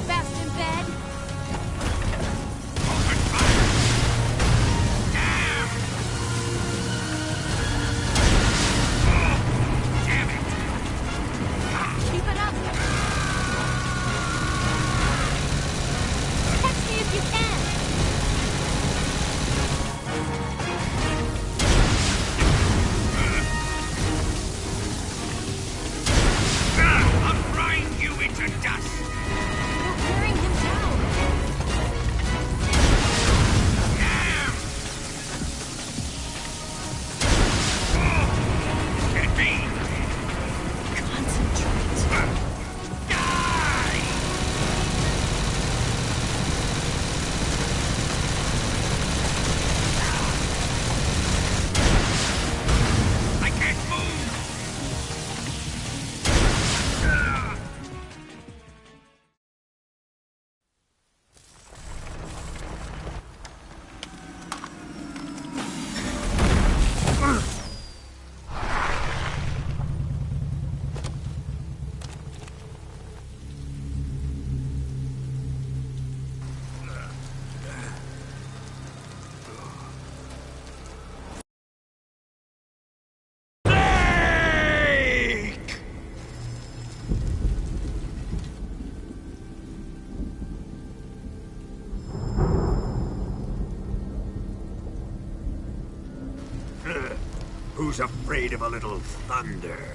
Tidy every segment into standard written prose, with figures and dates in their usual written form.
fast in bed? Open fire! Damn! Oh, damn it! Keep it up! Catch me if you can! I'll grind you into dust! You're wearing him down! Damn! Oh, get me! Concentrate. Die! I can't move! Who's afraid of a little thunder?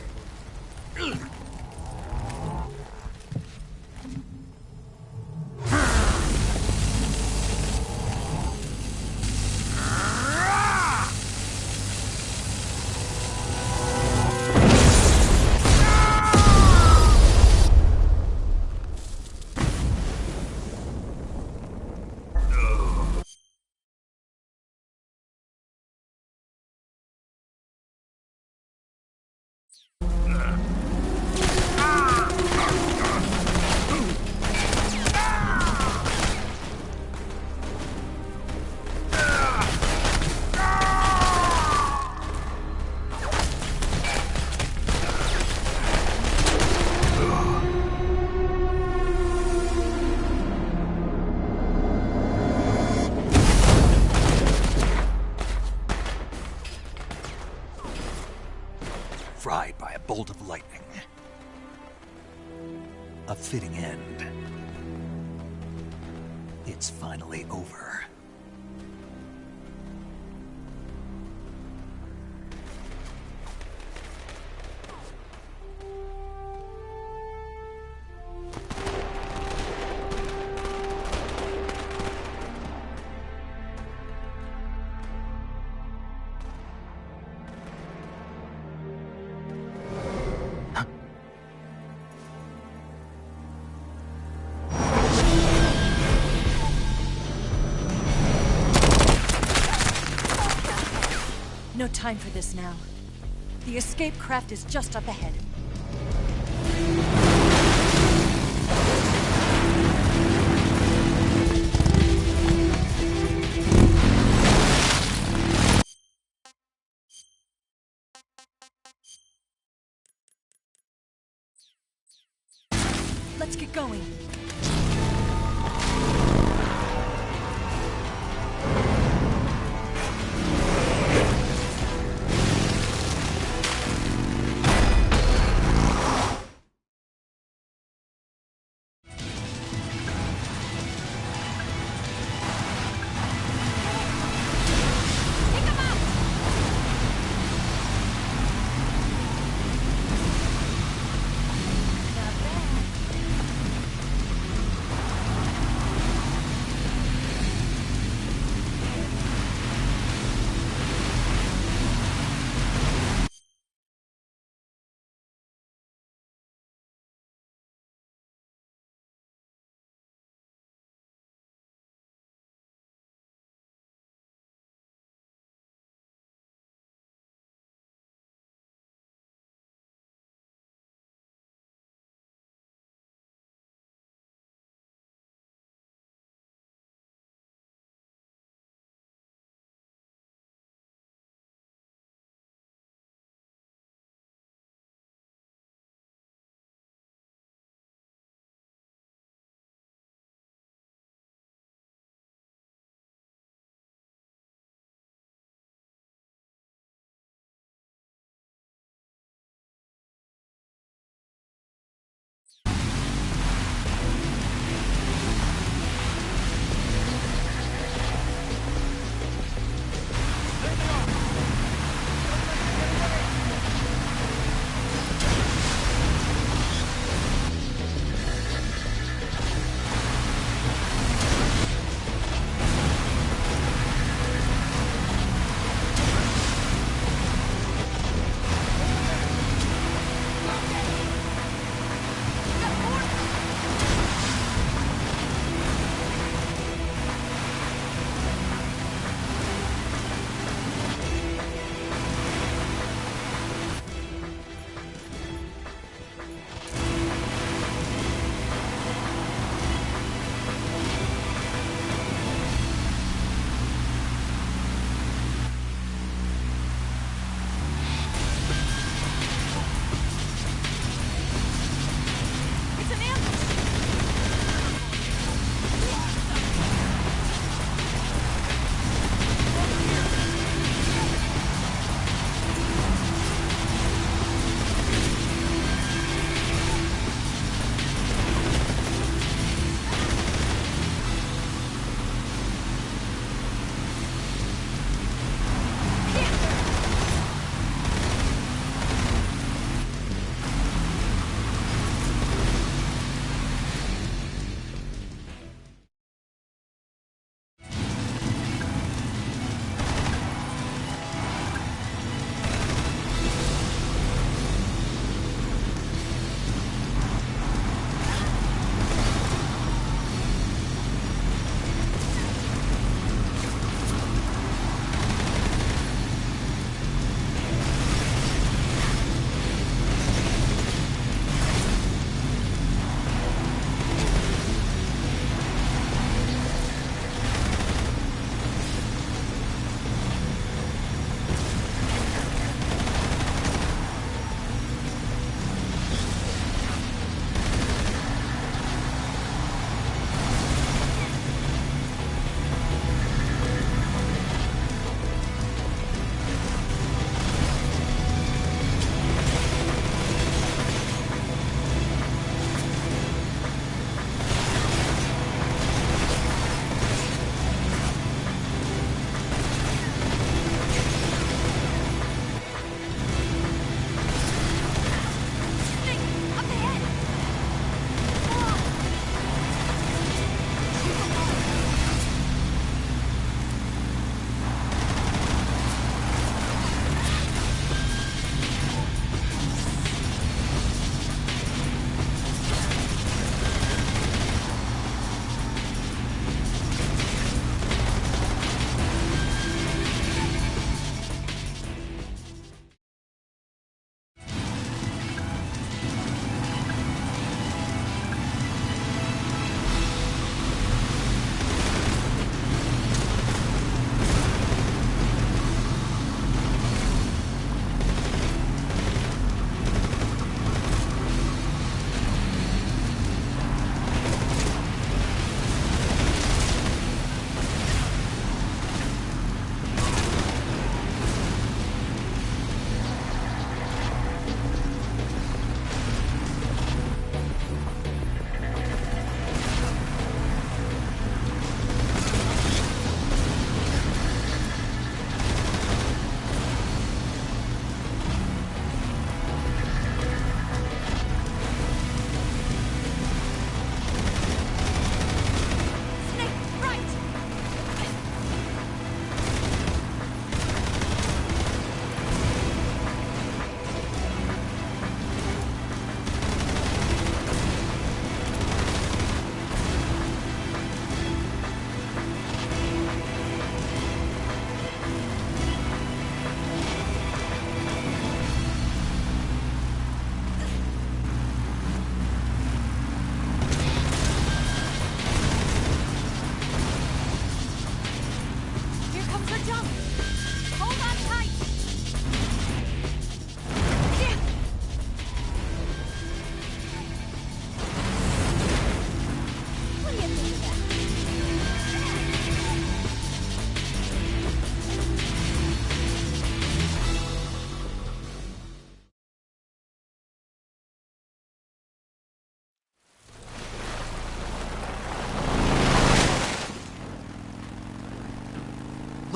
Fried by a bolt of lightning. A fitting end. It's finally over. No time for this now. The escape craft is just up ahead. Let's get going.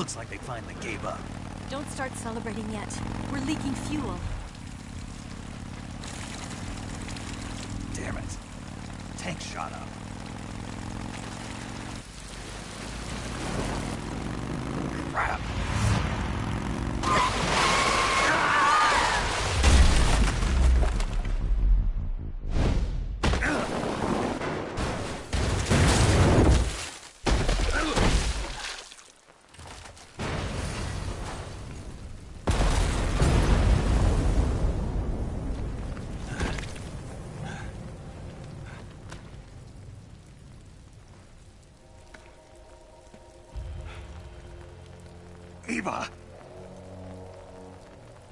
Looks like they finally gave up. Don't start celebrating yet. We're leaking fuel. Damn it. Tank shot up. Crap. Eva!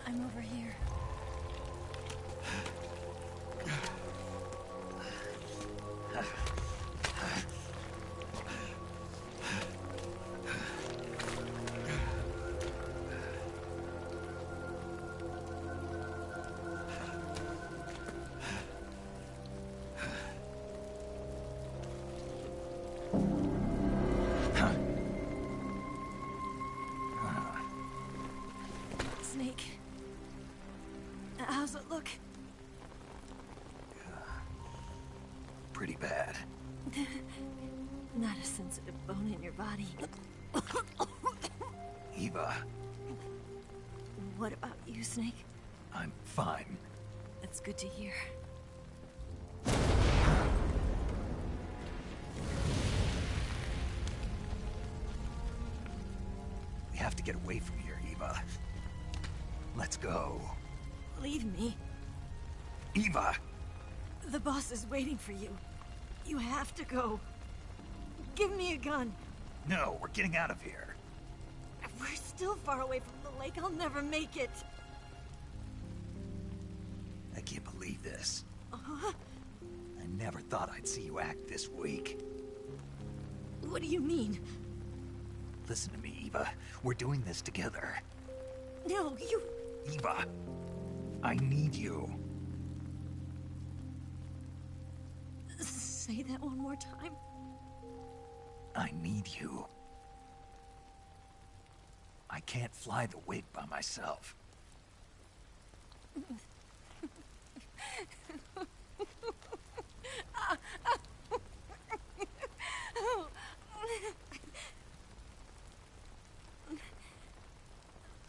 I'm over here. Snake. How's it look? Pretty bad. Not a sensitive bone in your body. Eva, What about you, Snake? I'm fine. That's good to hear. We have to get away from here, Eva. Let's go. Leave me. Eva! The boss is waiting for you. You have to go. Give me a gun. No, we're getting out of here. We're still far away from the lake. I'll never make it. I can't believe this. I never thought I'd see you act this weak. What do you mean? Listen to me, Eva. We're doing this together. No, you... Eva, I need you. Say that one more time. I need you. I can't fly the wig by myself.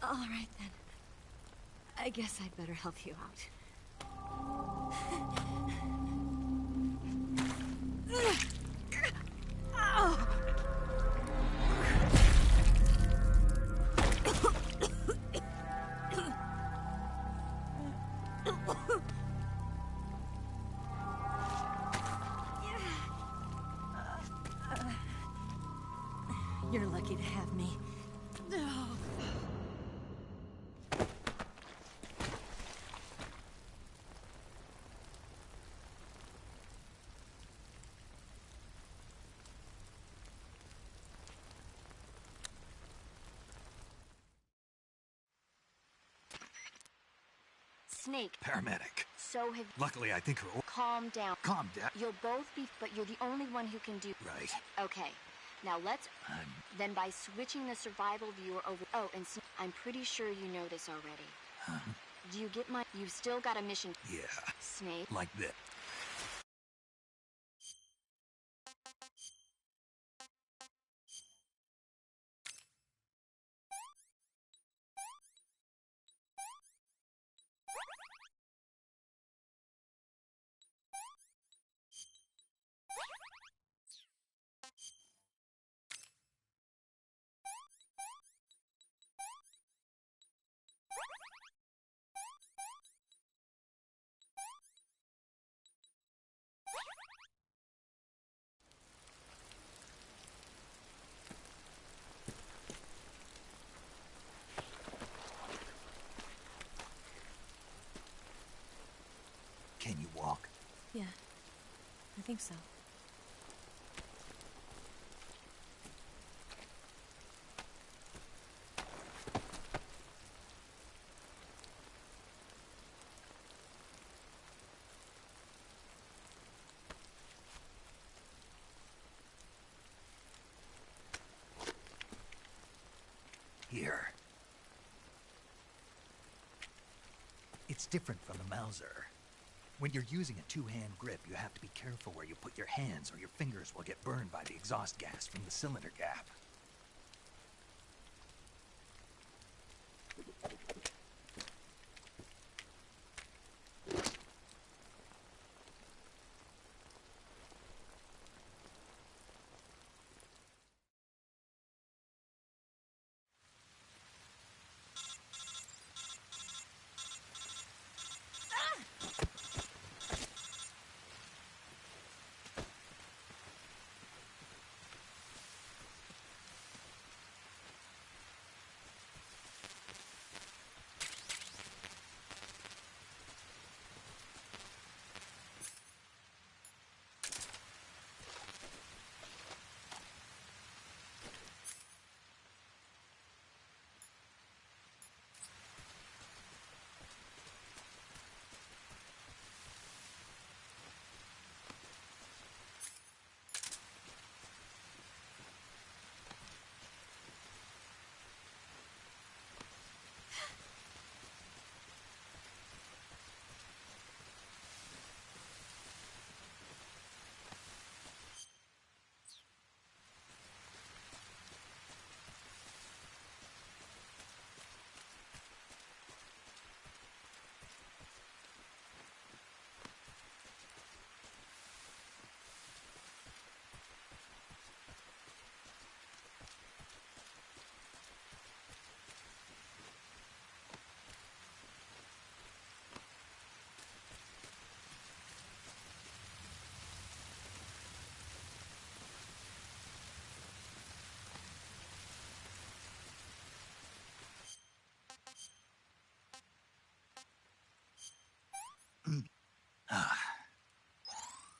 All right, then. I guess I'd better help you out. You're lucky to have me. Snake, Paramedic. so have... Luckily, I think her... Calm down. Calm down. You'll both be... But you're the only one who can do... Right. Okay. Now let's... Then by switching the survival viewer over... Oh, and I'm pretty sure you know this already. Do you get my... You've still got a mission... Yeah. Snake? Like this. Can you walk? Yeah, I think so. here. It's different from the Mauser. When you're using a two-hand grip, you have to be careful where you put your hands or your fingers will get burned by the exhaust gas from the cylinder gap.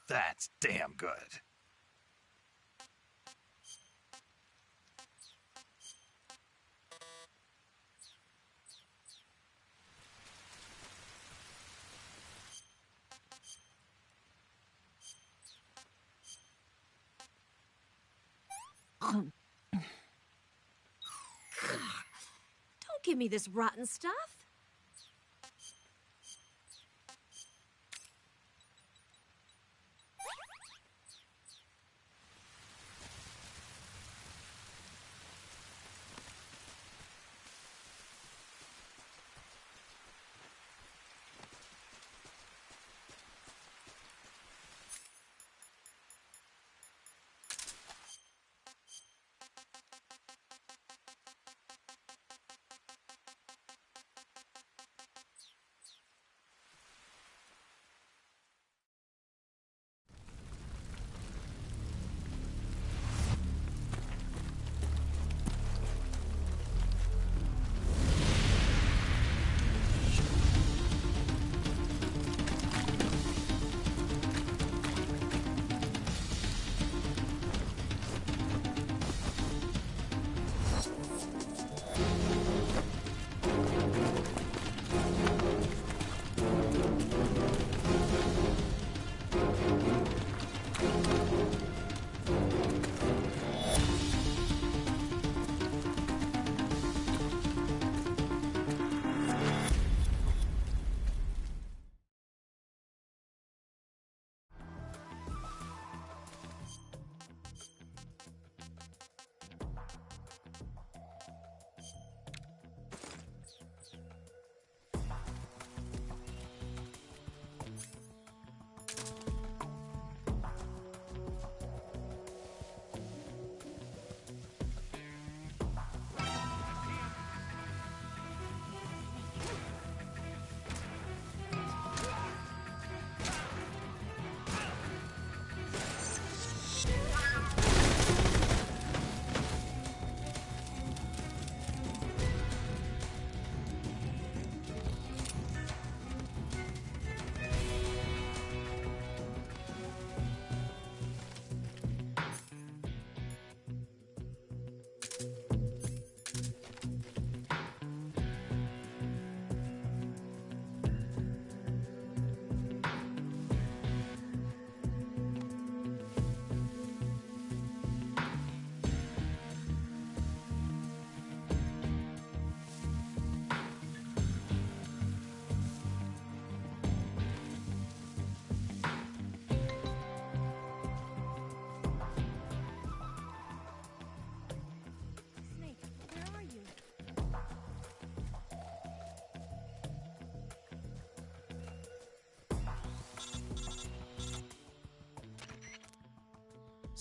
That's damn good. Don't give me this rotten stuff.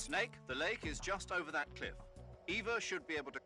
Snake, the lake is just over that cliff. Eva should be able to...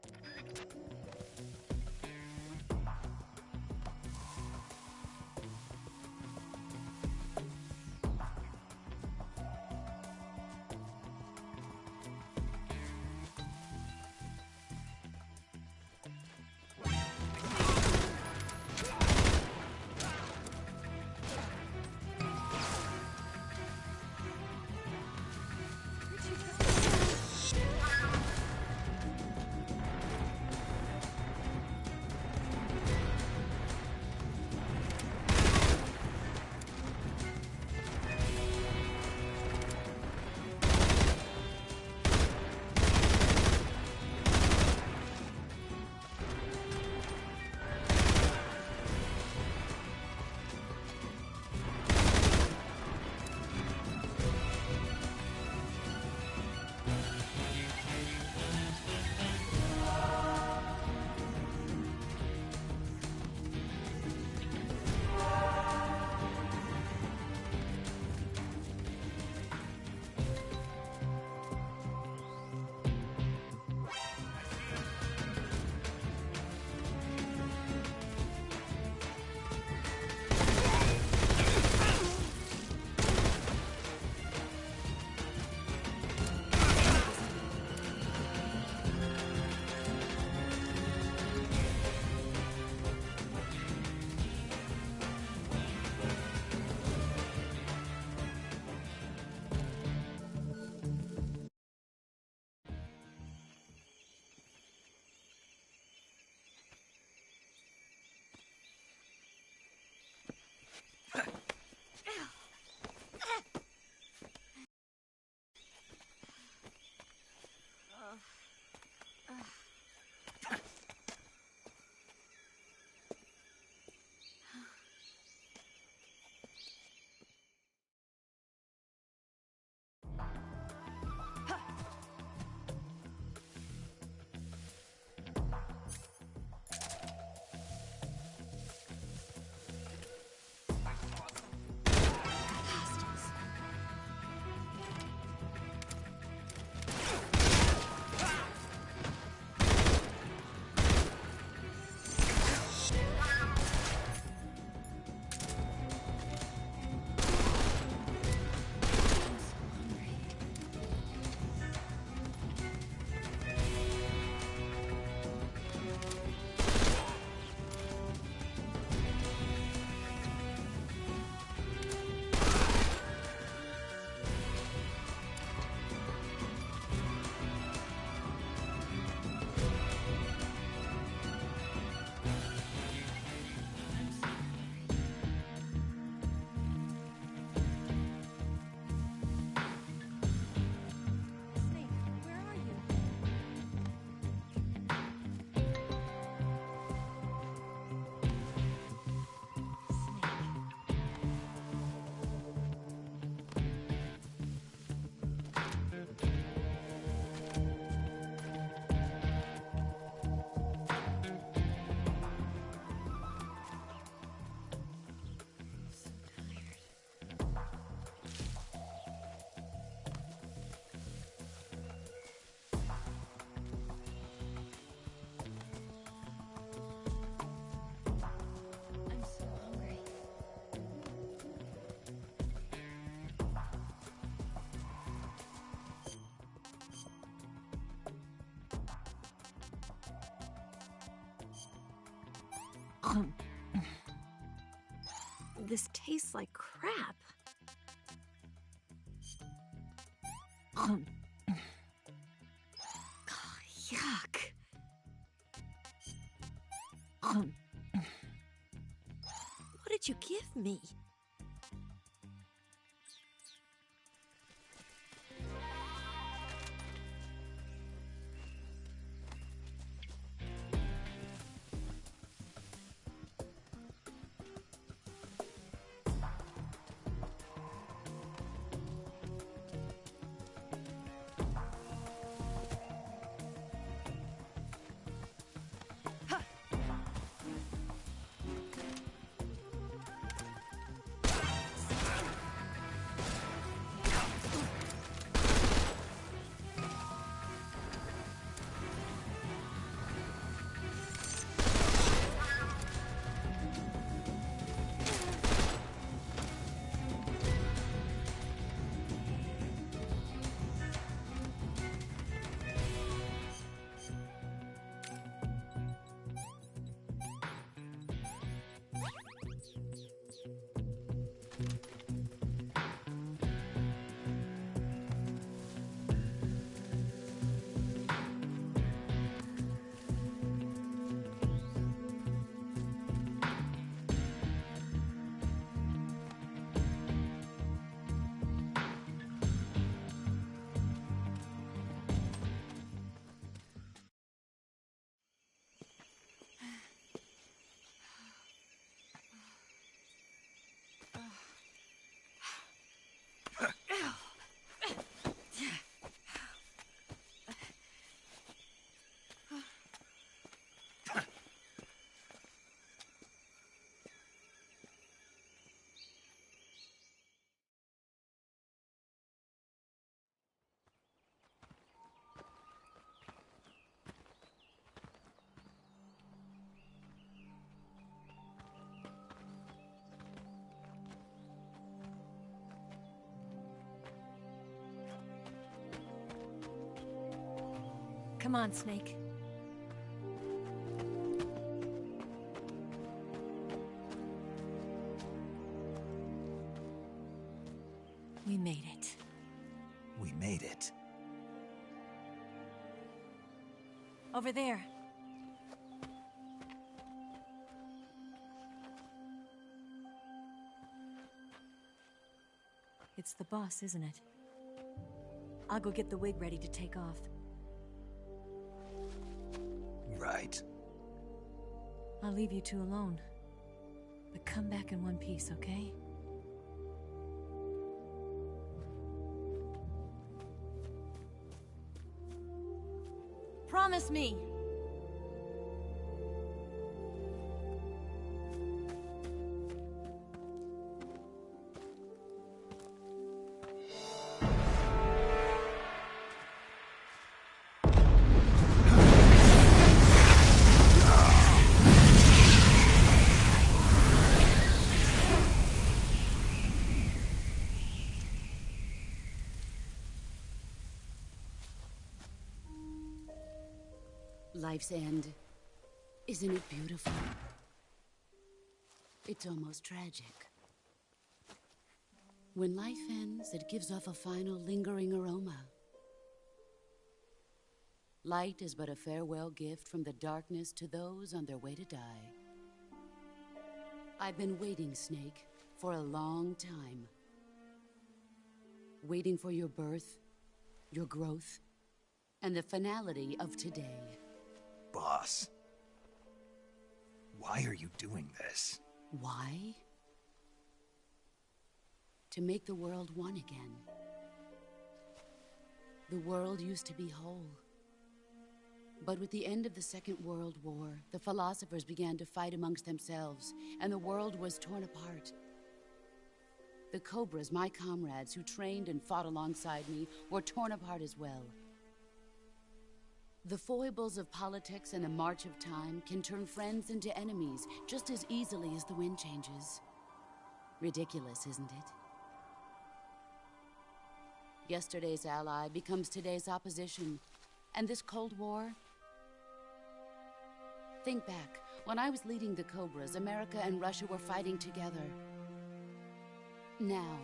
This tastes like crap. Oh, yuck. What did you give me? Come on, Snake. We made it. We made it. Over there. It's the boss, isn't it? I'll go get the wig ready to take off. Right. I'll leave you two alone. But come back in one piece, okay? Promise me! Life's end. Isn't it beautiful? It's almost tragic. When life ends, it gives off a final lingering aroma. Light is but a farewell gift from the darkness to those on their way to die. I've been waiting, Snake, for a long time. Waiting for your birth, your growth, and the finality of today. Boss. Why are you doing this? Why? To make the world one again. The world used to be whole. But with the end of the Second World War, the philosophers began to fight amongst themselves, and the world was torn apart. The Cobras, my comrades who trained and fought alongside me, were torn apart as well. The foibles of politics and the march of time can turn friends into enemies just as easily as the wind changes. Ridiculous, isn't it? Yesterday's ally becomes today's opposition. And this Cold War? Think back. When I was leading the Cobras, America and Russia were fighting together. Now,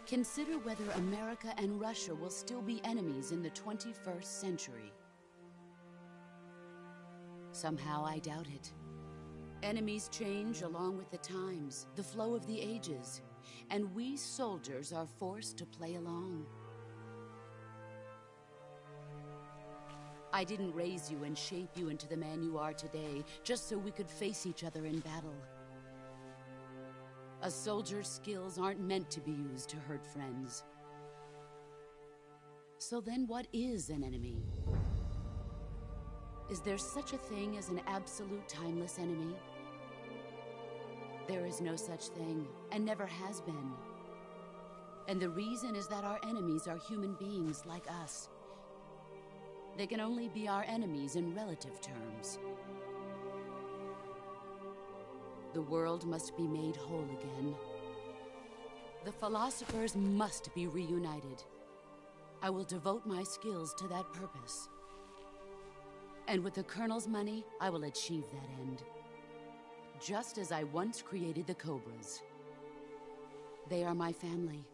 consider whether America and Russia will still be enemies in the 21st century. Somehow I doubt it. Enemies change along with the times, the flow of the ages, and we soldiers are forced to play along. I didn't raise you and shape you into the man you are today just so we could face each other in battle. A soldier's skills aren't meant to be used to hurt friends. So then what is an enemy? Is there such a thing as an absolute timeless enemy? There is no such thing, and never has been. And the reason is that our enemies are human beings like us. They can only be our enemies in relative terms. The world must be made whole again. The philosophers must be reunited. I will devote my skills to that purpose. And with the Colonel's money, I will achieve that end. Just as I once created the Cobras. They are my family.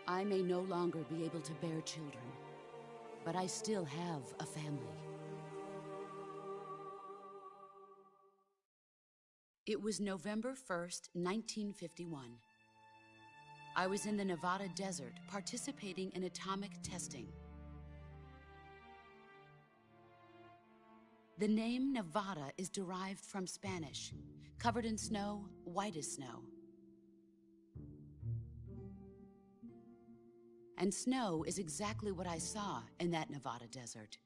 I may no longer be able to bear children, but I still have a family. It was November 1st, 1951. I was in the Nevada desert participating in atomic testing. The name Nevada is derived from Spanish, covered in snow, white as snow. And snow is exactly what I saw in that Nevada desert.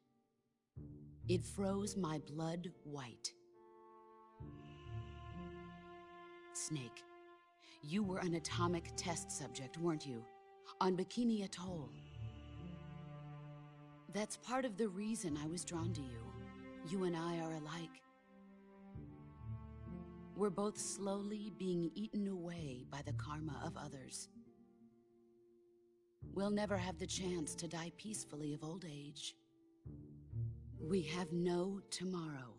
It froze my blood white. Snake, you were an atomic test subject, weren't you? On Bikini Atoll. That's part of the reason I was drawn to you. You and I are alike. We're both slowly being eaten away by the karma of others. we'll never have the chance to die peacefully of old age. We have no tomorrow.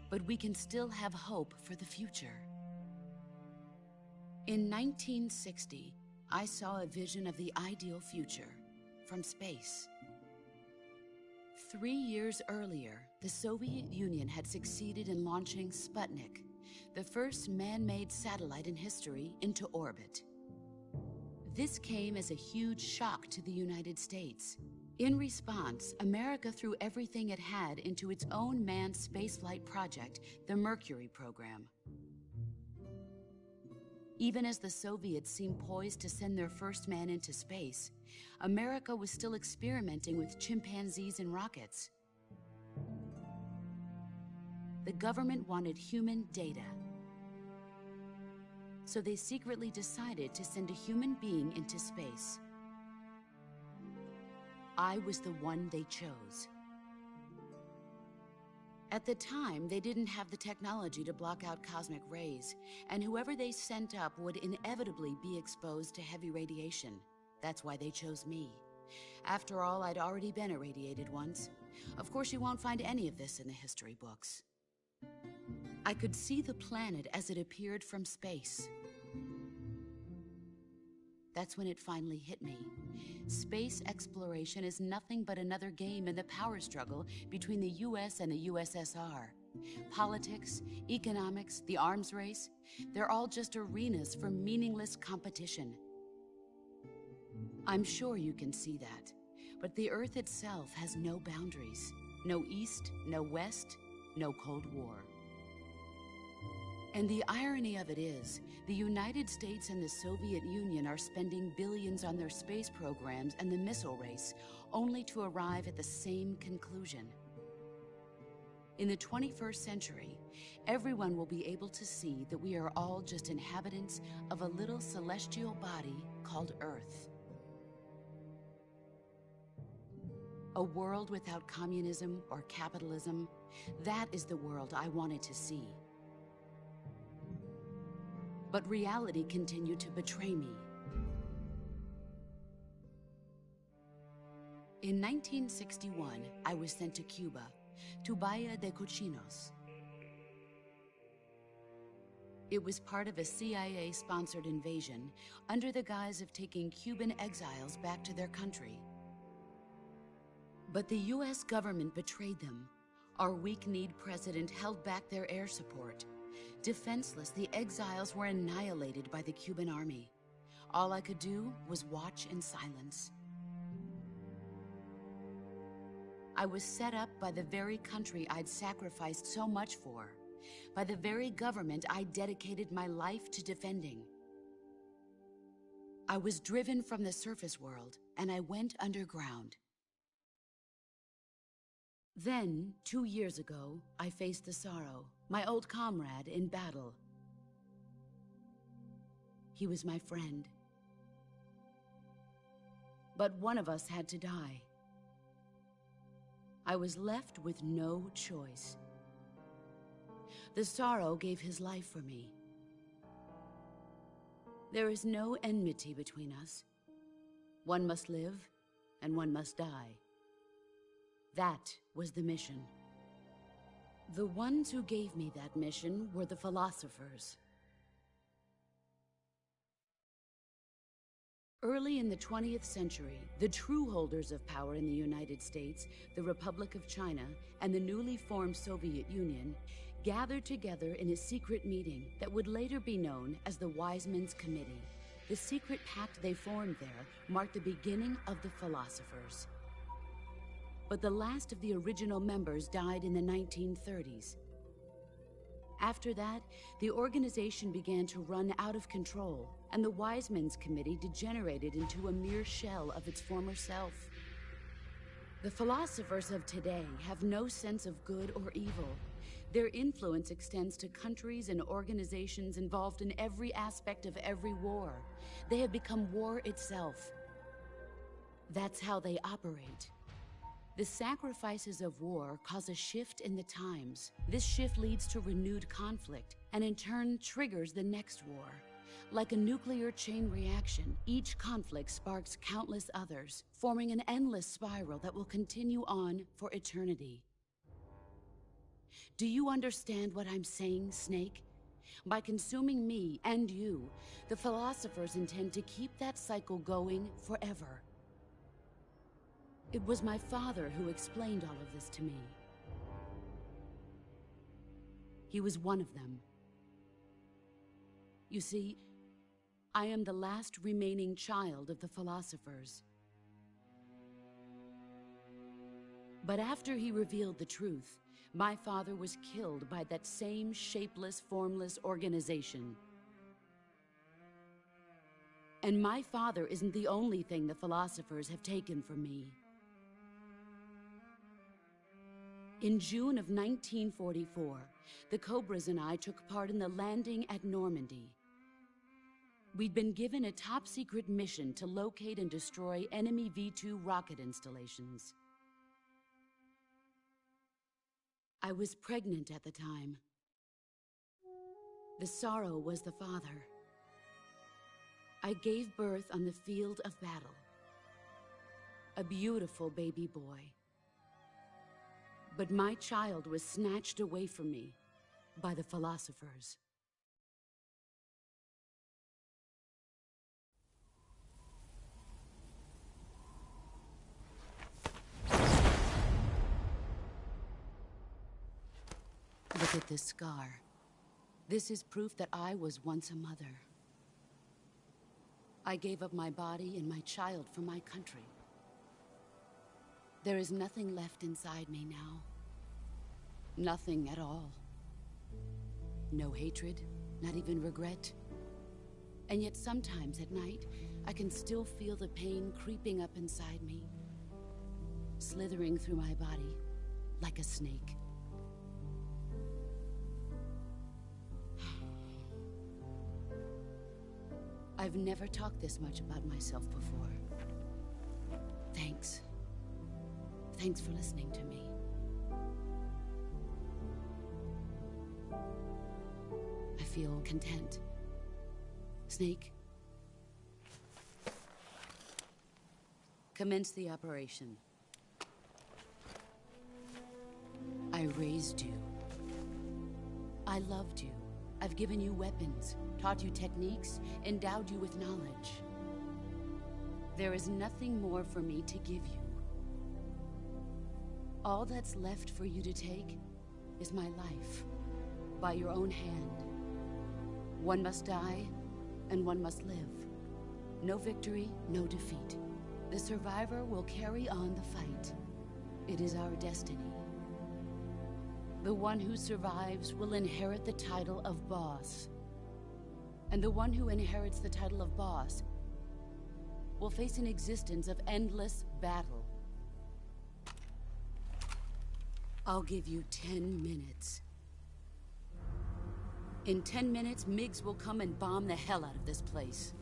But we can still have hope for the future. In 1960, I saw a vision of the ideal future from space. 3 years earlier, the Soviet Union had succeeded in launching Sputnik, the first man-made satellite in history, into orbit. This came as a huge shock to the United States. In response, America threw everything it had into its own manned spaceflight project, the Mercury program. Even as the Soviets seemed poised to send their first man into space, America was still experimenting with chimpanzees and rockets. The government wanted human data. So they secretly decided to send a human being into space. I was the one they chose. At the time, they didn't have the technology to block out cosmic rays, and whoever they sent up would inevitably be exposed to heavy radiation. That's why they chose me. After all, I'd already been irradiated once. Of course, you won't find any of this in the history books. I could see the planet as it appeared from space. That's when it finally hit me. Space exploration is nothing but another game in the power struggle between the US and the USSR. Politics, economics, the arms race, they're all just arenas for meaningless competition. I'm sure you can see that, but the Earth itself has no boundaries. No East, no West, no Cold War. And the irony of it is, the United States and the Soviet Union are spending billions on their space programs and the missile race, only to arrive at the same conclusion. In the 21st century, everyone will be able to see that we are all just inhabitants of a little celestial body called Earth. A world without communism or capitalism, that is the world I wanted to see. But reality continued to betray me. In 1961, I was sent to Cuba, to Bahia de Cochinos. It was part of a CIA-sponsored invasion under the guise of taking Cuban exiles back to their country. But the US government betrayed them. Our weak-kneed president held back their air support. Defenseless, the exiles were annihilated by the Cuban army. All I could do was watch in silence. I was set up by the very country I'd sacrificed so much for, by the very government I dedicated my life to defending. I was driven from the surface world, and I went underground. Then, 2 years ago, I faced the Sorrow, my old comrade in battle. He was my friend. But one of us had to die. I was left with no choice. The Sorrow gave his life for me. There is no enmity between us. One must live, and one must die. That was the mission. The ones who gave me that mission were the philosophers. Early in the 20th century, the true holders of power in the United States, the Republic of China, and the newly formed Soviet Union gathered together in a secret meeting that would later be known as the Wise Men's Committee. The secret pact they formed there marked the beginning of the philosophers. But the last of the original members died in the 1930s. After that, the organization began to run out of control, and the Wise Men's Committee degenerated into a mere shell of its former self. The philosophers of today have no sense of good or evil. Their influence extends to countries and organizations involved in every aspect of every war. They have become war itself. That's how they operate. The sacrifices of war cause a shift in the times. This shift leads to renewed conflict, and in turn triggers the next war. Like a nuclear chain reaction, each conflict sparks countless others, forming an endless spiral that will continue on for eternity. Do you understand what I'm saying, Snake? By consuming me and you, the philosophers intend to keep that cycle going forever. It was my father who explained all of this to me. He was one of them. You see, I am the last remaining child of the philosophers. But after he revealed the truth, my father was killed by that same shapeless, formless organization. And my father isn't the only thing the philosophers have taken from me. In June of 1944, the Cobras and I took part in the landing at Normandy. We'd been given a top-secret mission to locate and destroy enemy V-2 rocket installations. I was pregnant at the time. The sorrow was the father. I gave birth on the field of battle. A beautiful baby boy. But my child was snatched away from me by the philosophers. Look at this scar. This is proof that I was once a mother. I gave up my body and my child for my country. There is nothing left inside me now. Nothing at all. No hatred, not even regret. And yet sometimes at night, I can still feel the pain creeping up inside me, slithering through my body like a snake. I've never talked this much about myself before. Thanks. Thanks for listening to me. I feel content. Snake, commence the operation. I raised you. I loved you. I've given you weapons, taught you techniques, endowed you with knowledge. There is nothing more for me to give you. All that's left for you to take is my life, by your own hand. One must die, and one must live. No victory, no defeat. The survivor will carry on the fight. It is our destiny. The one who survives will inherit the title of boss. And the one who inherits the title of boss will face an existence of endless battle. I'll give you 10 minutes. In 10 minutes, MiGs will come and bomb the hell out of this place.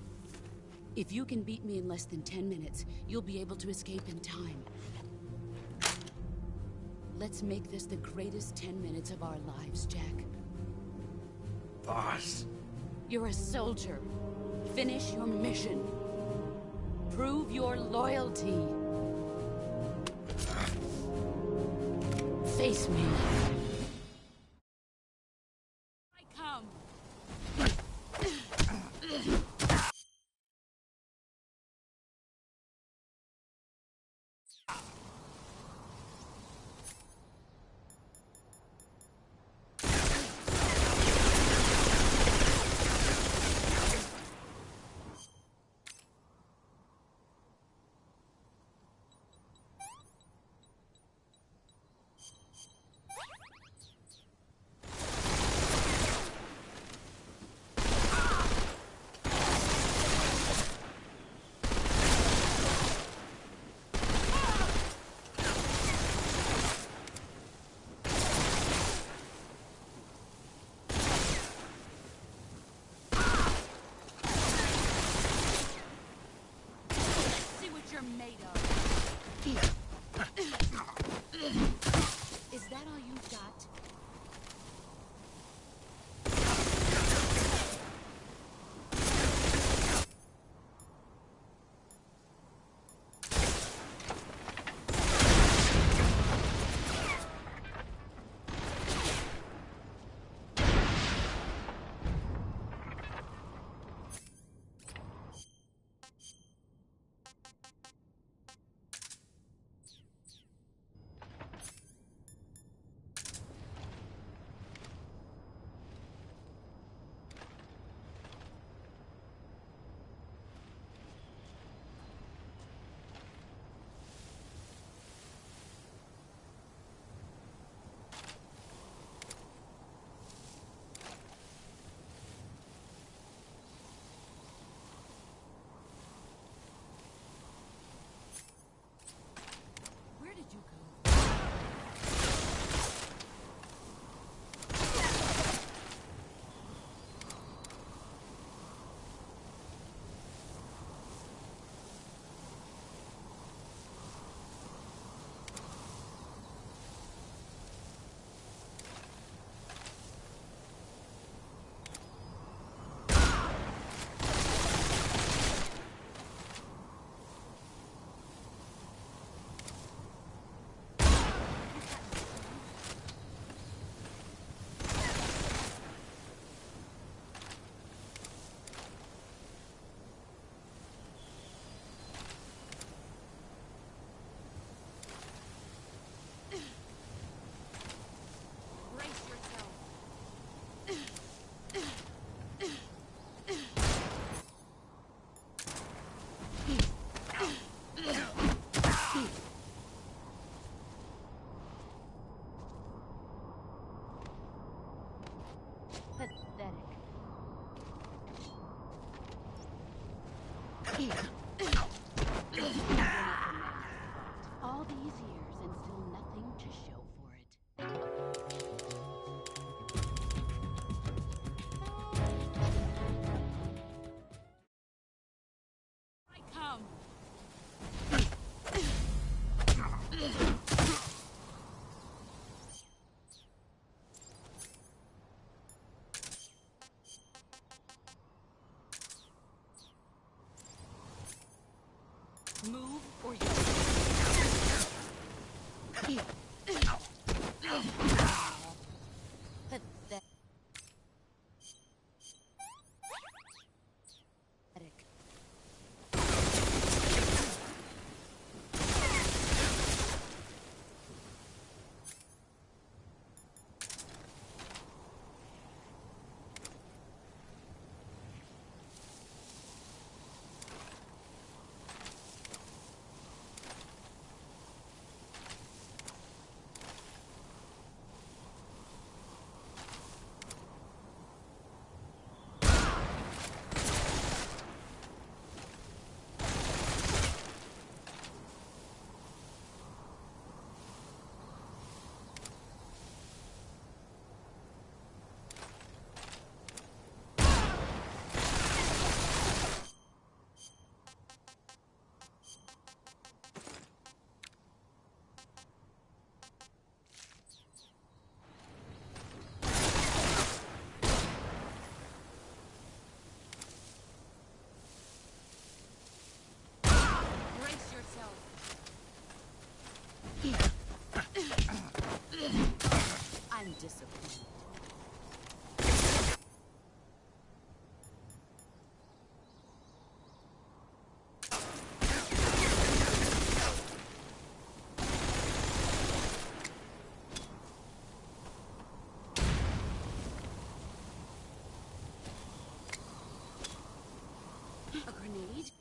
If you can beat me in less than 10 minutes, you'll be able to escape in time. Let's make this the greatest 10 minutes of our lives, Jack. Boss. You're a soldier. Finish your mission. Prove your loyalty. Face me. I come. Is that all you've got? these years and still nothing to show for it. I come! Move or you... Pathetic. Brace yourself. I'm disappointed. A grenade?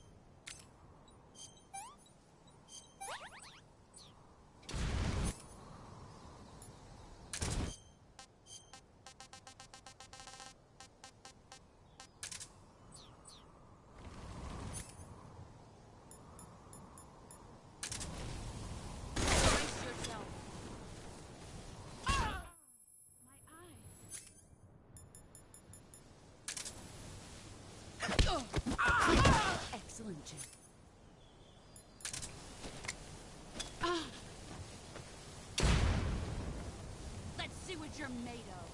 Brace yourself. My eyes. Excellent, Jim. Let's see what you're made of.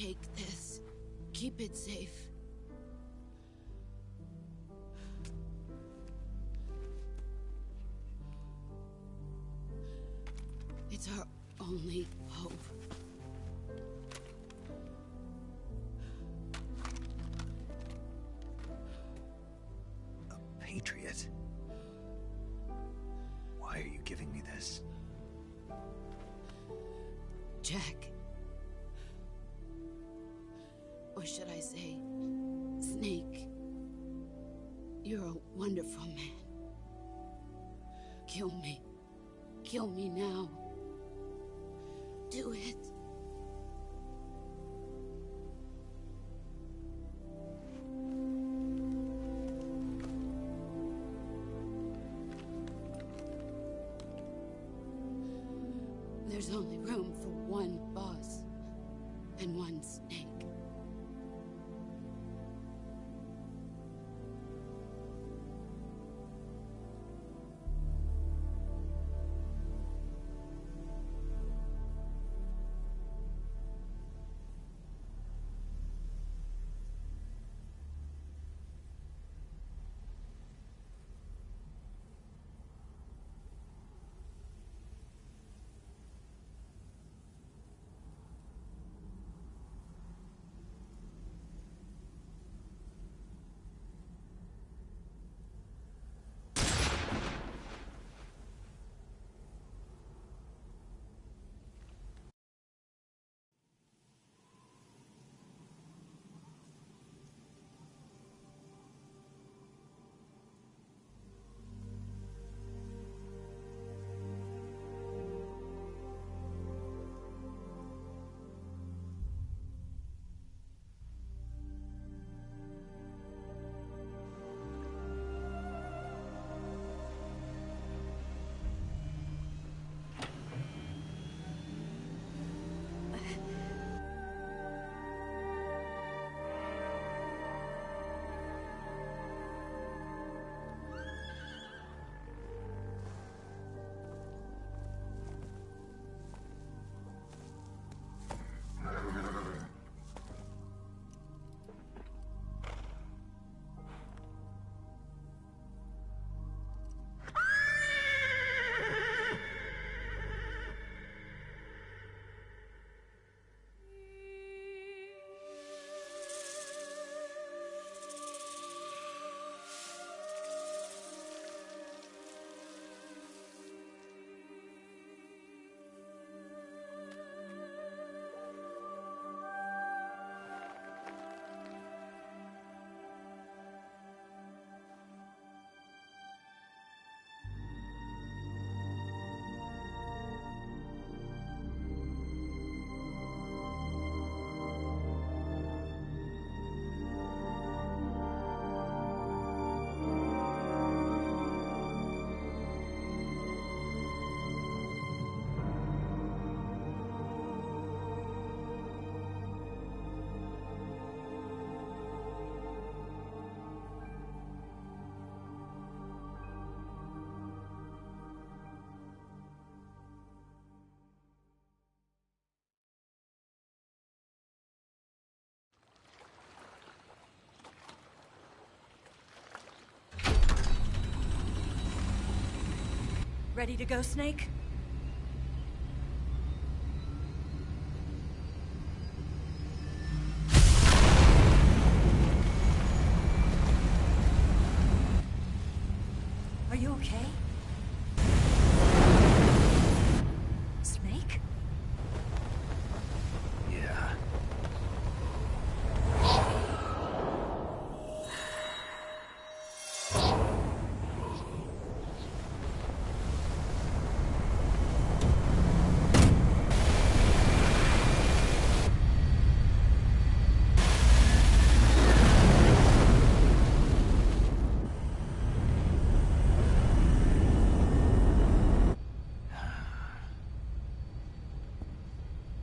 Take this. Keep it safe. It's our only hope. A patriot? Why are you giving me this? Jack. Or should I say, Snake. You're a wonderful man. Kill me. Kill me now. Do it. There's only room for one boss and one snake. Ready to go, Snake? Are you okay? Snake? Yeah.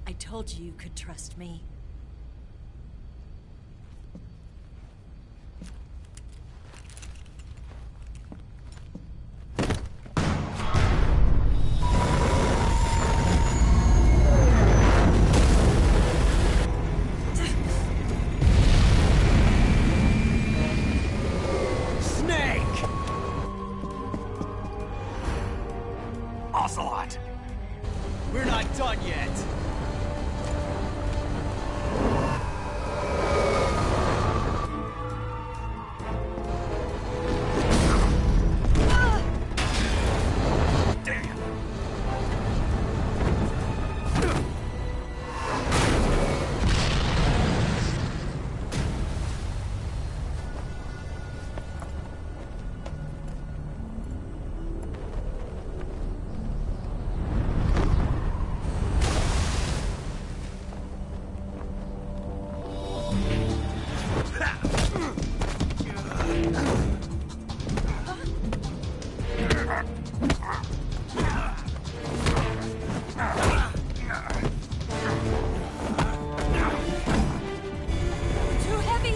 I told you you could trust me. We're not done yet. Too heavy!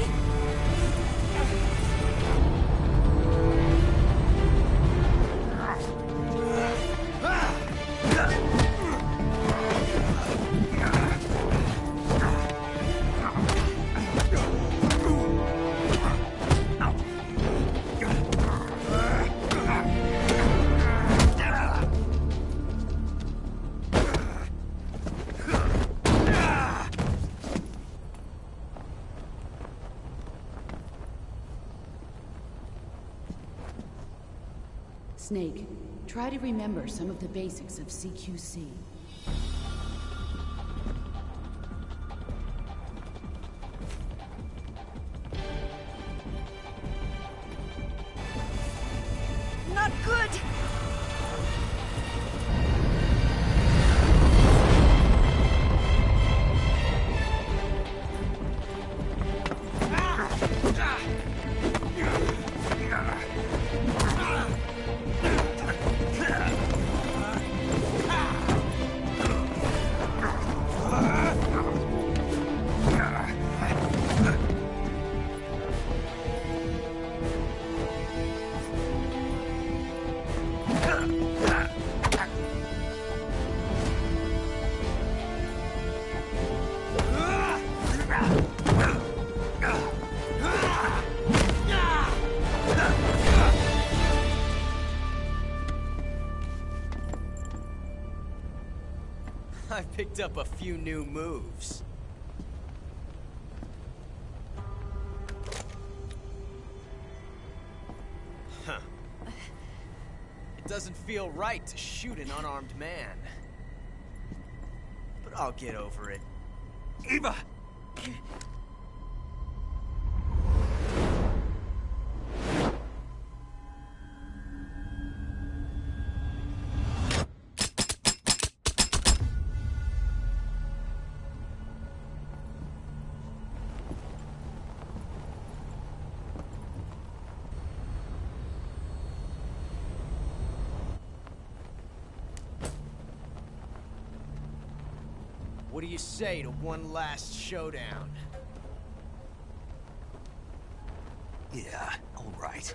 Snake, try to remember some of the basics of CQC. Not good! I've picked up a few new moves. Huh. It doesn't feel right to shoot an unarmed man. But I'll get over it. Eva! What do you say to one last showdown? Yeah, all right.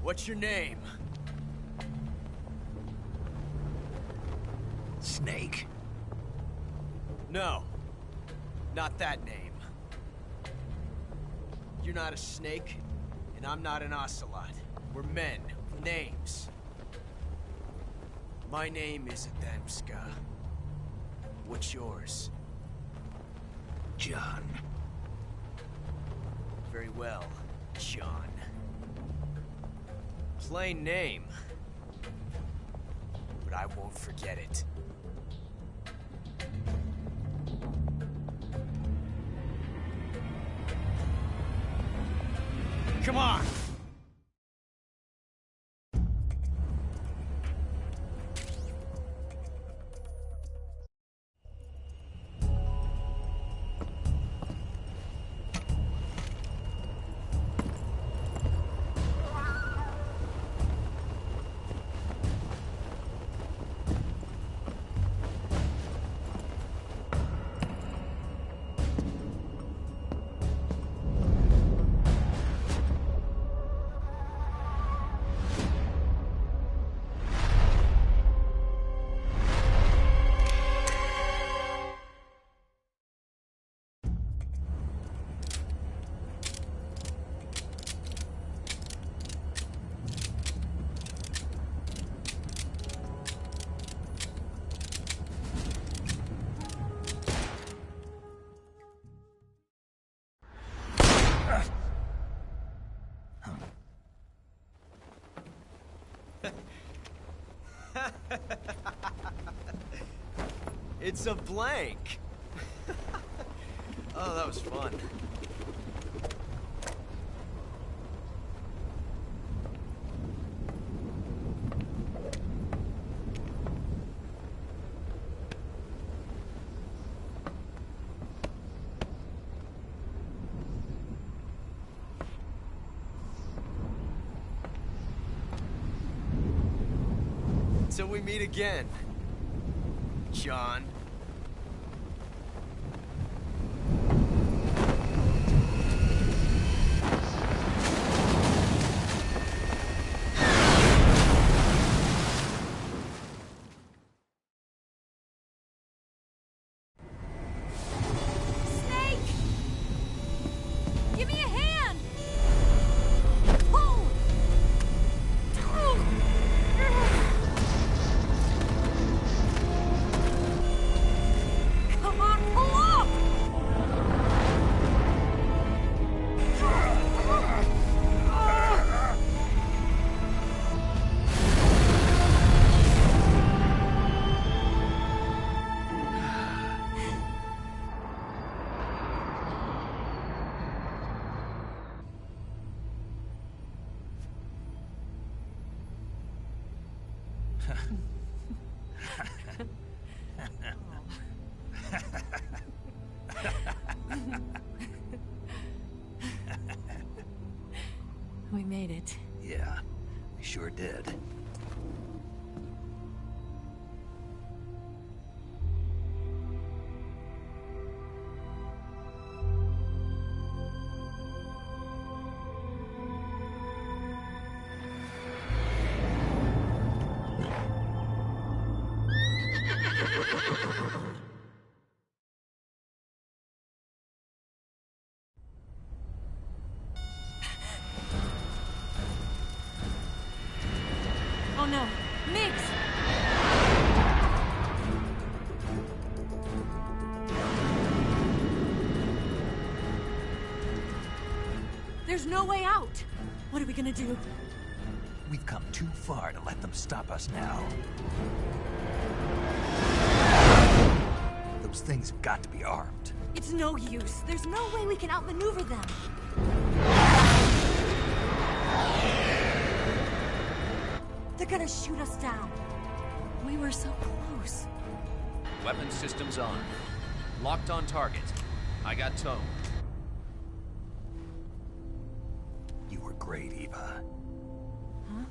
What's your name? Snake. No. Not that name. You're not a snake, and I'm not an ocelot. We're men with names. My name is Adamska. What's yours? John. Very well, John. Plain name. But I won't forget it. Come on! It's a blank. Oh, that was fun. Till we meet again, John. Snake! Give me a hand! Pull! Come on, pull up! We made it. Yeah, we sure did. Oh no, Mix! There's no way out! What are we gonna do? We've come too far to let them stop us now. Those things have got to be armed. It's no use. There's no way we can outmaneuver them. They're gonna shoot us down. We were so close. Weapon systems on. Locked on target. I got tone. You were great, Eva. Huh?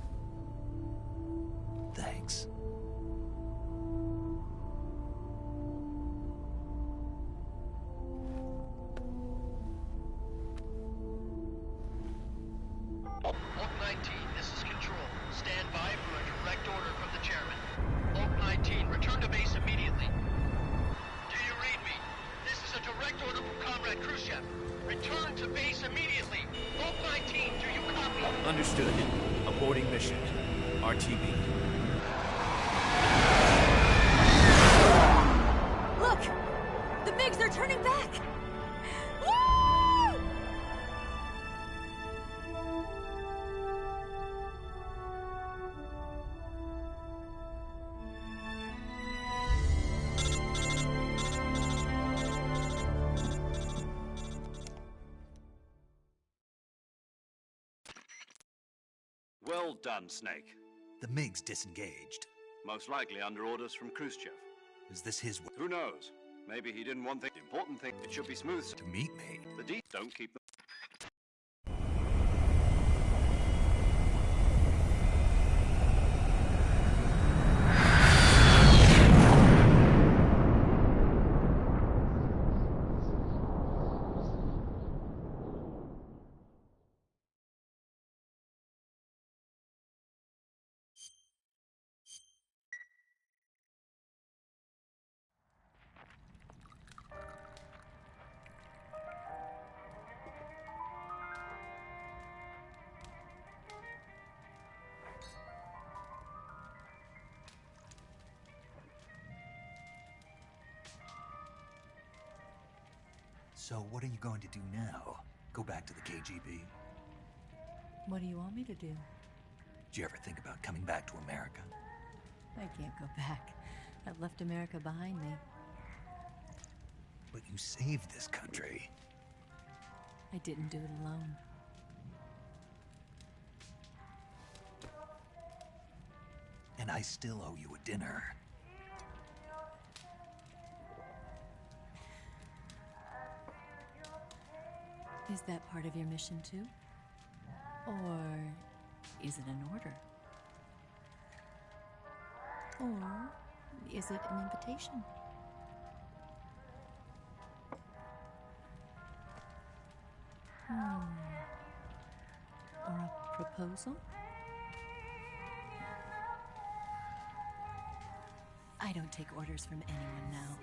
Thanks. Oak 19, this is Control. Stand by for a direct order from the chairman. Oak 19, return to base immediately. Do you read me? This is a direct order from Comrade Khrushchev. Return to base immediately. Oak 19, do you copy? Understood. Aborting mission. RTB. Look! The MiGs are turning back! Woo! Well done, Snake. The MiG's disengaged. Most likely under orders from Khrushchev. Is this his way Who knows? Maybe he didn't want the important thing. It should be smooth. to meet me? The D don't keep them. So what are you going to do now? Go back to the KGB? What do you want me to do? Did you ever think about coming back to America? I can't go back. I've left America behind me. But you saved this country. I didn't do it alone. And I still owe you a dinner. Is that part of your mission too? Or is it an order? Or is it an invitation? Or a proposal? I don't take orders from anyone now.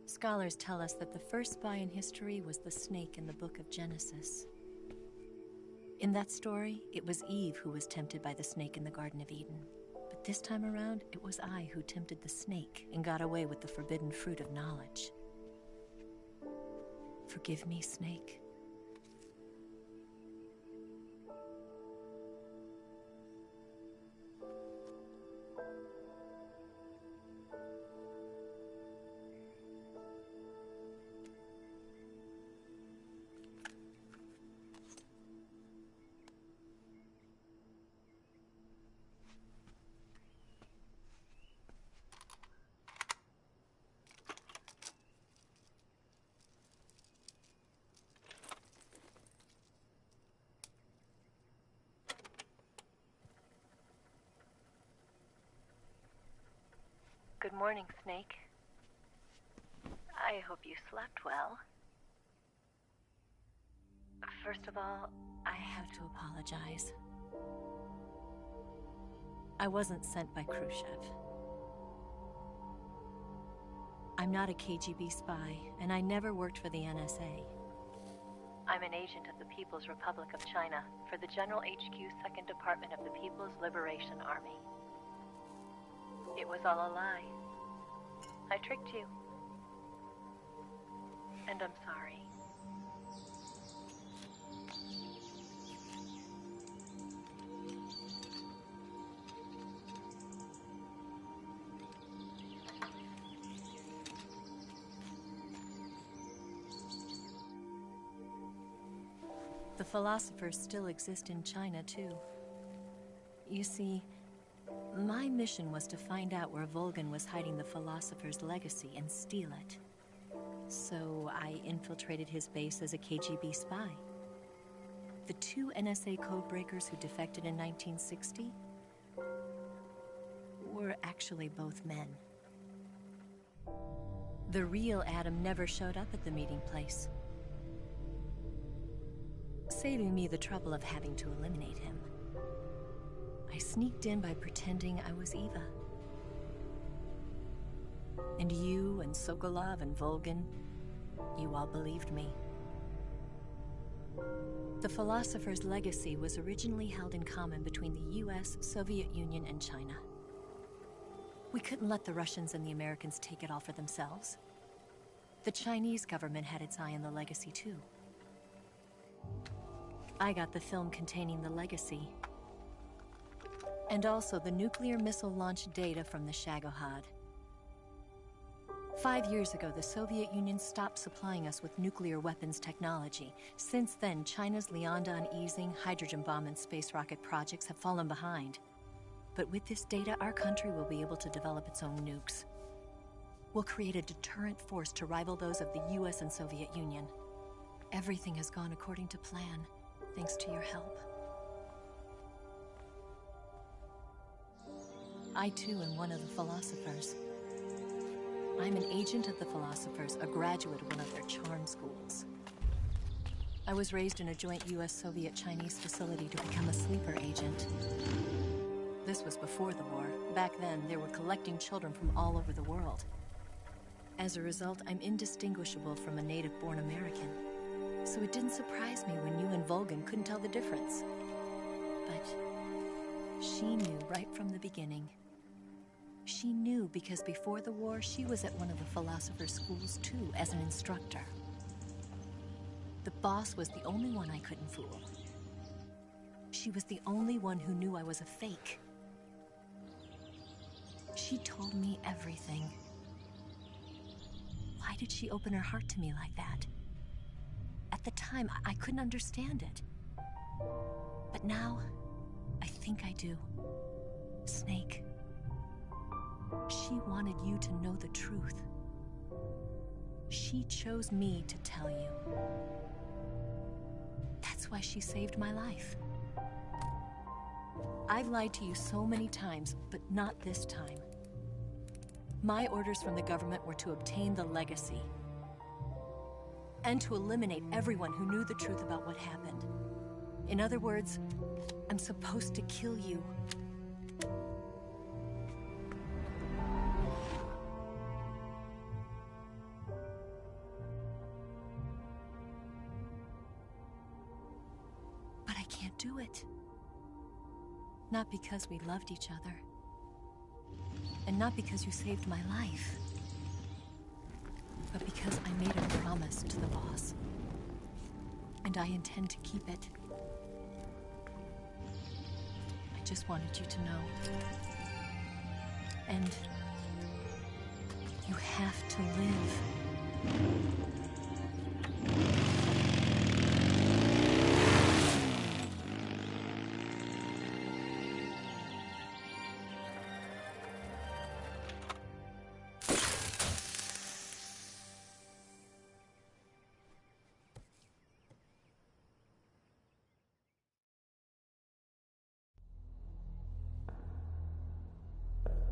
Scholars tell us that the first spy in history was the snake in the book of Genesis. In that story, it was Eve who was tempted by the snake in the Garden of Eden. But this time around, it was I who tempted the snake and got away with the forbidden fruit of knowledge. Forgive me, snake. Good morning, Snake. I hope you slept well. First of all, I have to apologize. I wasn't sent by Khrushchev. I'm not a KGB spy, and I never worked for the NSA. I'm an agent of the People's Republic of China for the General HQ 2nd Department of the People's Liberation Army. It was all a lie. I tricked you. And I'm sorry. The philosophers still exist in China, too. You see, my mission was to find out where Volgan was hiding the philosopher's legacy and steal it. So I infiltrated his base as a KGB spy. The two NSA codebreakers who defected in 1960 were actually both men. The real Adam never showed up at the meeting place, saving me the trouble of having to eliminate him. I sneaked in by pretending I was Eva. And you and Sokolov and Volgin, you all believed me. The philosopher's legacy was originally held in common between the US, Soviet Union, and China. We couldn't let the Russians and the Americans take it all for themselves. The Chinese government had its eye on the legacy too. I got the film containing the legacy, and also the nuclear missile launch data from the Shagohod. 5 years ago, the Soviet Union stopped supplying us with nuclear weapons technology. Since then, China's Liaodong easing, hydrogen bomb, and space rocket projects have fallen behind. But with this data, our country will be able to develop its own nukes. We'll create a deterrent force to rival those of the US and Soviet Union. Everything has gone according to plan, thanks to your help. I too am one of the philosophers. I'm an agent of the philosophers, a graduate of one of their charm schools. I was raised in a joint US-Soviet-Chinese facility to become a sleeper agent. This was before the war. Back then, they were collecting children from all over the world. As a result, I'm indistinguishable from a native-born American. So it didn't surprise me when you and Volgin couldn't tell the difference. But she knew right from the beginning. She knew because before the war, she was at one of the philosopher's schools too, as an instructor. The boss was the only one I couldn't fool. She was the only one who knew I was a fake. She told me everything. Why did she open her heart to me like that? At the time, I couldn't understand it. But now, I think I do. Snake. She wanted you to know the truth. She chose me to tell you. That's why she saved my life. I've lied to you so many times, but not this time. My orders from the government were to obtain the legacy and to eliminate everyone who knew the truth about what happened. In other words, I'm supposed to kill you. But I can't do it. Not because we loved each other. And not because you saved my life. But because I made a promise to the boss. And I intend to keep it. I just wanted you to know. And you have to live.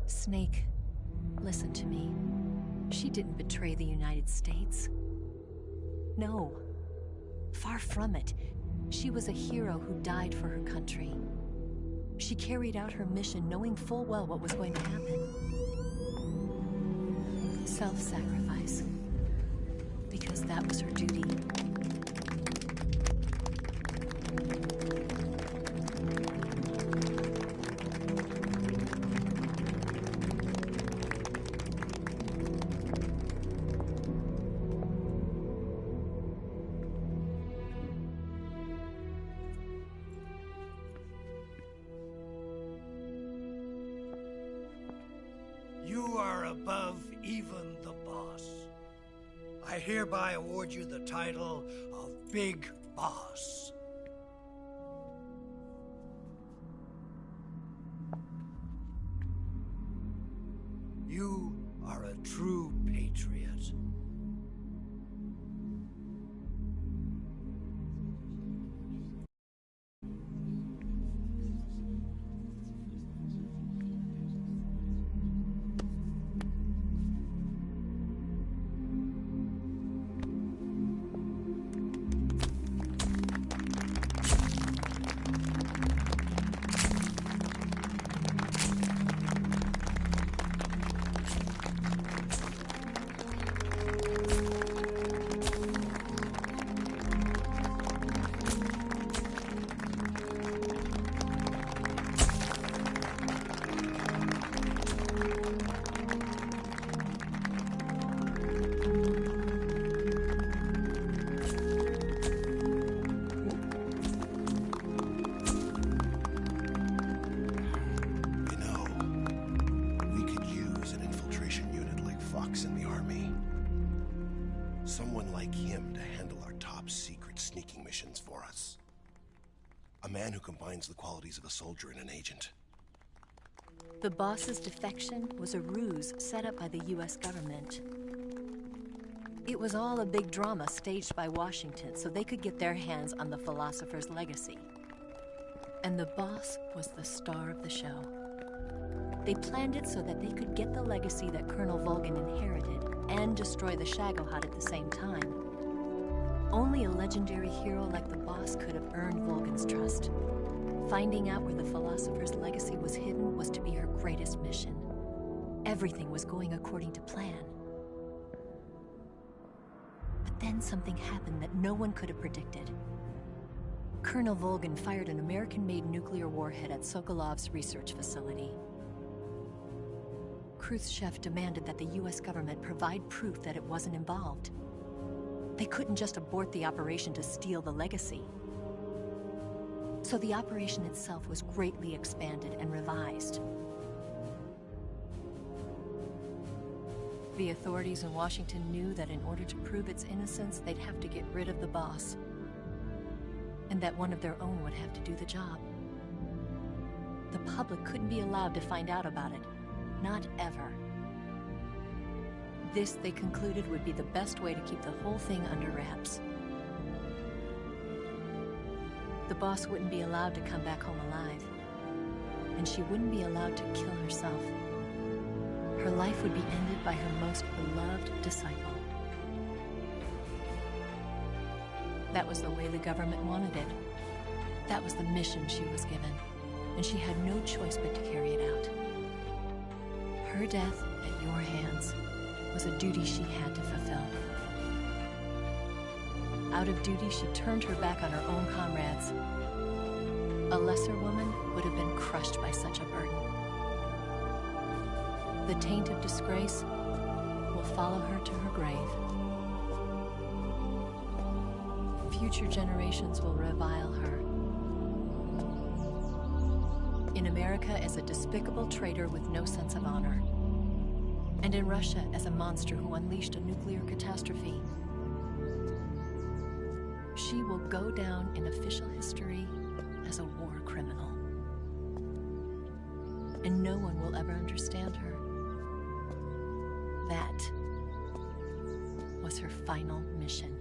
Snake, listen to me. She didn't betray the United States. No. Far from it. She was a hero who died for her country. She carried out her mission knowing full well what was going to happen. Self-sacrifice. Because that was her duty. You are above even the boss. I hereby award you the title of Big Boss. You are a true patriot. Someone like him to handle our top secret sneaking missions for us. A man who combines the qualities of a soldier and an agent. The boss's defection was a ruse set up by the US government. It was all a big drama staged by Washington so they could get their hands on the philosopher's legacy. And the boss was the star of the show. They planned it so that they could get the legacy that Colonel Volgin inherited and destroy the Shagohod at the same time. Only a legendary hero like the boss could have earned Volgin's trust. Finding out where the philosopher's legacy was hidden was to be her greatest mission. Everything was going according to plan. But then something happened that no one could have predicted. Colonel Volgin fired an American-made nuclear warhead at Sokolov's research facility. Khrushchev demanded that the US government provide proof that it wasn't involved. They couldn't just abort the operation to steal the legacy. So the operation itself was greatly expanded and revised. The authorities in Washington knew that in order to prove its innocence, they'd have to get rid of the boss, and that one of their own would have to do the job. The public couldn't be allowed to find out about it. Not ever. This, they concluded, would be the best way to keep the whole thing under wraps. The boss wouldn't be allowed to come back home alive, and she wouldn't be allowed to kill herself. Her life would be ended by her most beloved disciple. That was the way the government wanted it. That was the mission she was given, and she had no choice but to carry it out. Her death at your hands was a duty she had to fulfill. Out of duty, she turned her back on her own comrades. A lesser woman would have been crushed by such a burden. The taint of disgrace will follow her to her grave. Future generations will revile her. In America as a despicable traitor with no sense of honor. And in Russia as a monster who unleashed a nuclear catastrophe. She will go down in official history as a war criminal. And no one will ever understand her. That was her final mission.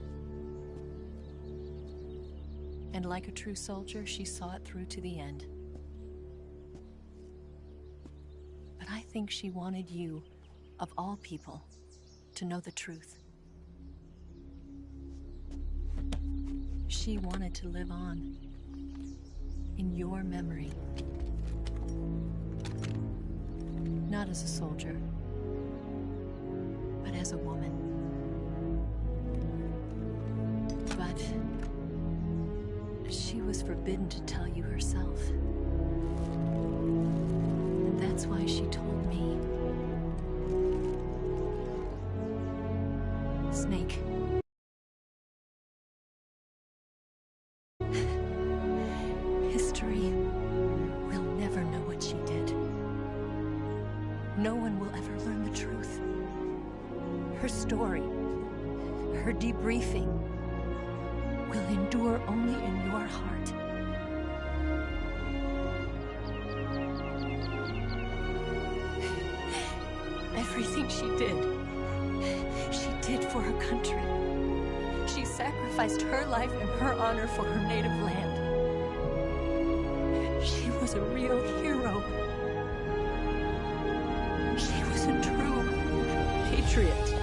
And like a true soldier, she saw it through to the end. But I think she wanted you, of all people, to know the truth. She wanted to live on in your memory. Not as a soldier, but as a woman. But she was forbidden to tell you herself. And that's why she told me. Snake. History will never know what she did. No one will ever learn the truth. Her story, her debriefing, will endure only in your heart. Everything she did for her country. She sacrificed her life and her honor for her native land. She was a real hero. She was a true patriot.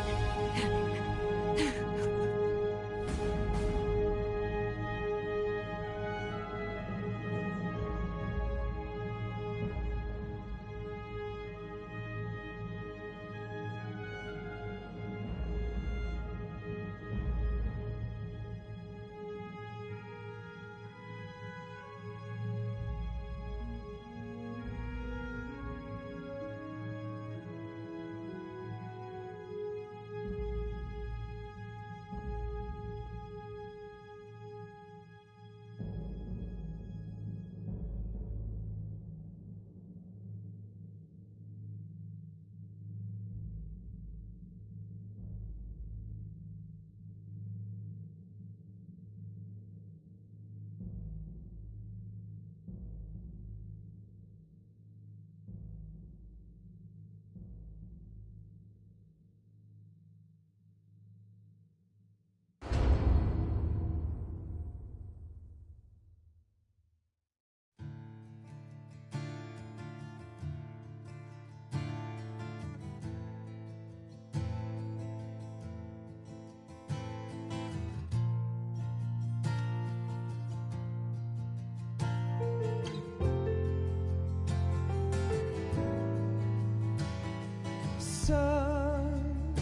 Son,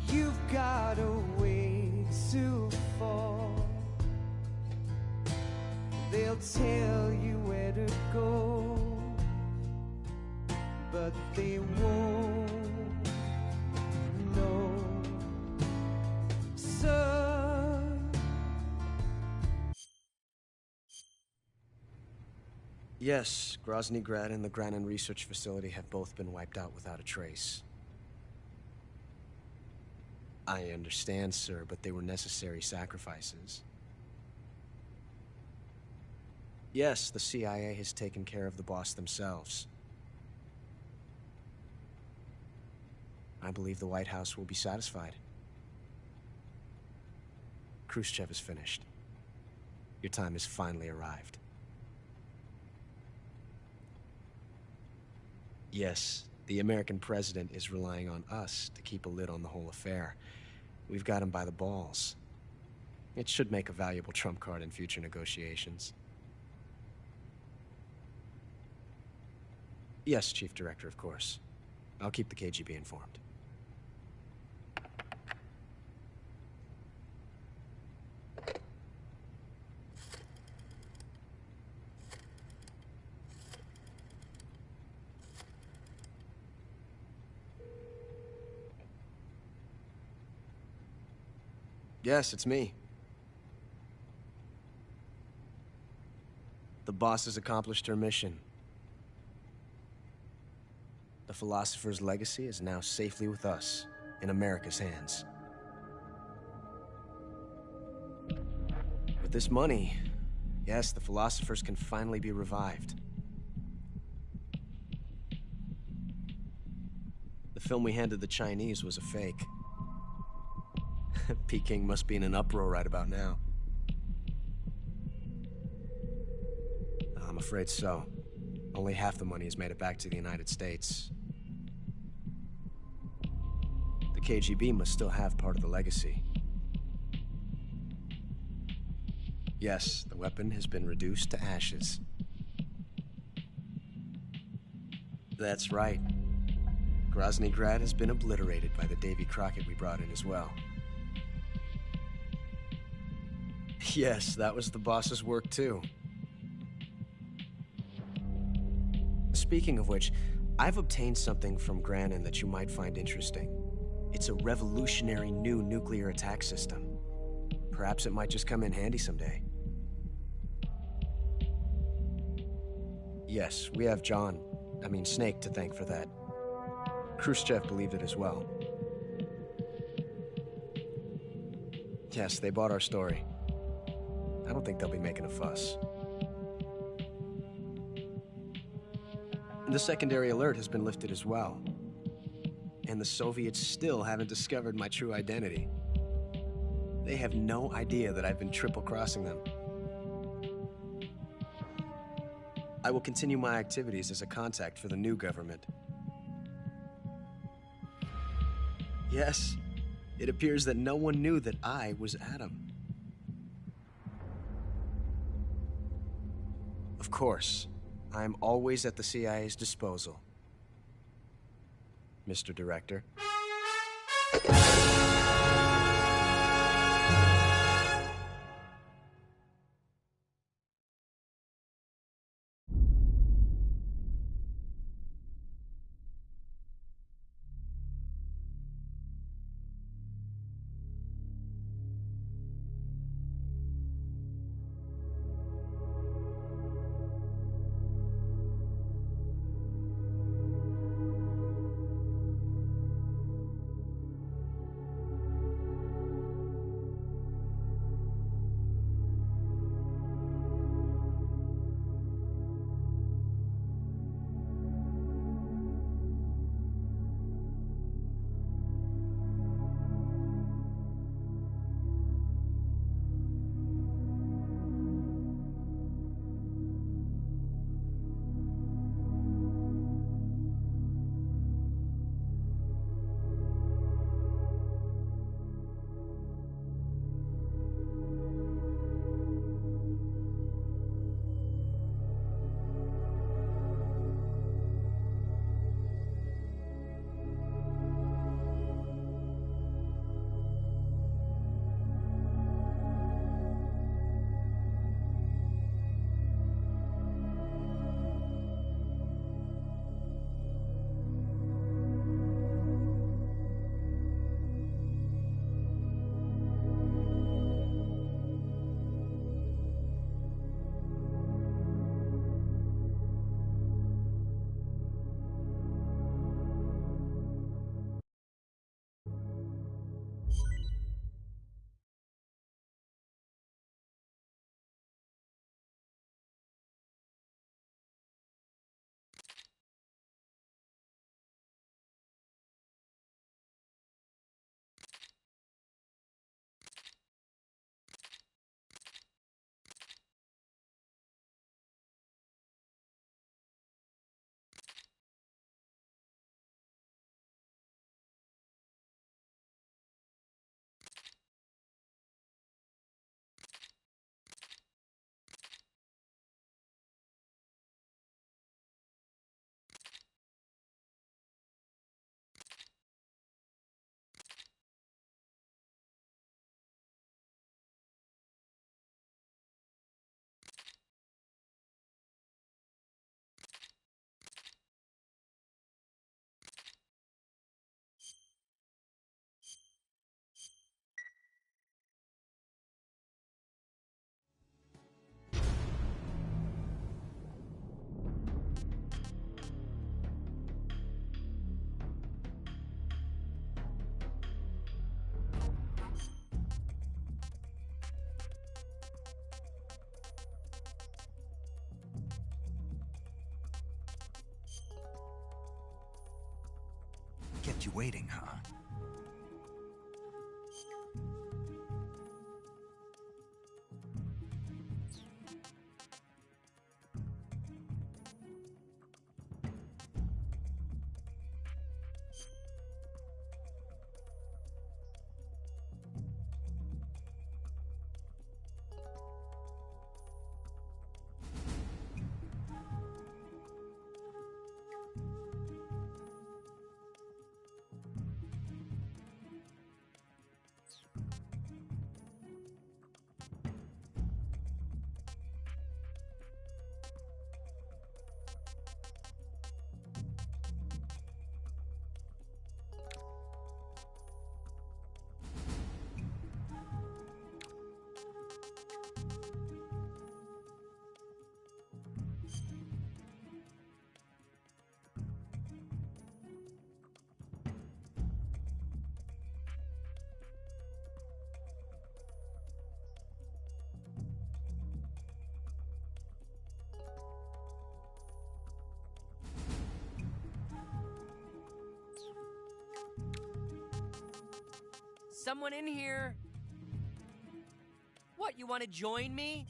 you've got a ways to fall. They'll tell you where to go, but they won't know. Son. Yes, Grozny Grad and the Granin Research Facility have both been wiped out without a trace. I understand, sir, but they were necessary sacrifices. Yes, the CIA has taken care of the boss themselves. I believe the White House will be satisfied. Khrushchev is finished. Your time has finally arrived. Yes, the American president is relying on us to keep a lid on the whole affair. We've got him by the balls. It should make a valuable trump card in future negotiations. Yes, Chief Director, of course. I'll keep the KGB informed. Yes, it's me. The boss has accomplished her mission. The philosopher's legacy is now safely with us, in America's hands. With this money, yes, the philosophers can finally be revived. The film we handed the Chinese was a fake. Peking must be in an uproar right about now. I'm afraid so. Only half the money has made it back to the United States. The KGB must still have part of the legacy. Yes, the weapon has been reduced to ashes. That's right. Grozny Grad has been obliterated by the Davy Crockett we brought in as well. Yes, that was the boss's work too. Speaking of which, I've obtained something from Granin that you might find interesting. It's a revolutionary new nuclear attack system. Perhaps it might just come in handy someday. Yes, we have Snake to thank for that. Khrushchev believed it as well. Yes, they bought our story. I don't think they'll be making a fuss. The secondary alert has been lifted as well. And the Soviets still haven't discovered my true identity. They have no idea that I've been triple-crossing them. I will continue my activities as a contact for the new government. Yes, it appears that no one knew that I was Adam. Of course, I am always at the CIA's disposal, Mr. Director. kept you waiting, huh? Someone in here? What, you want to join me?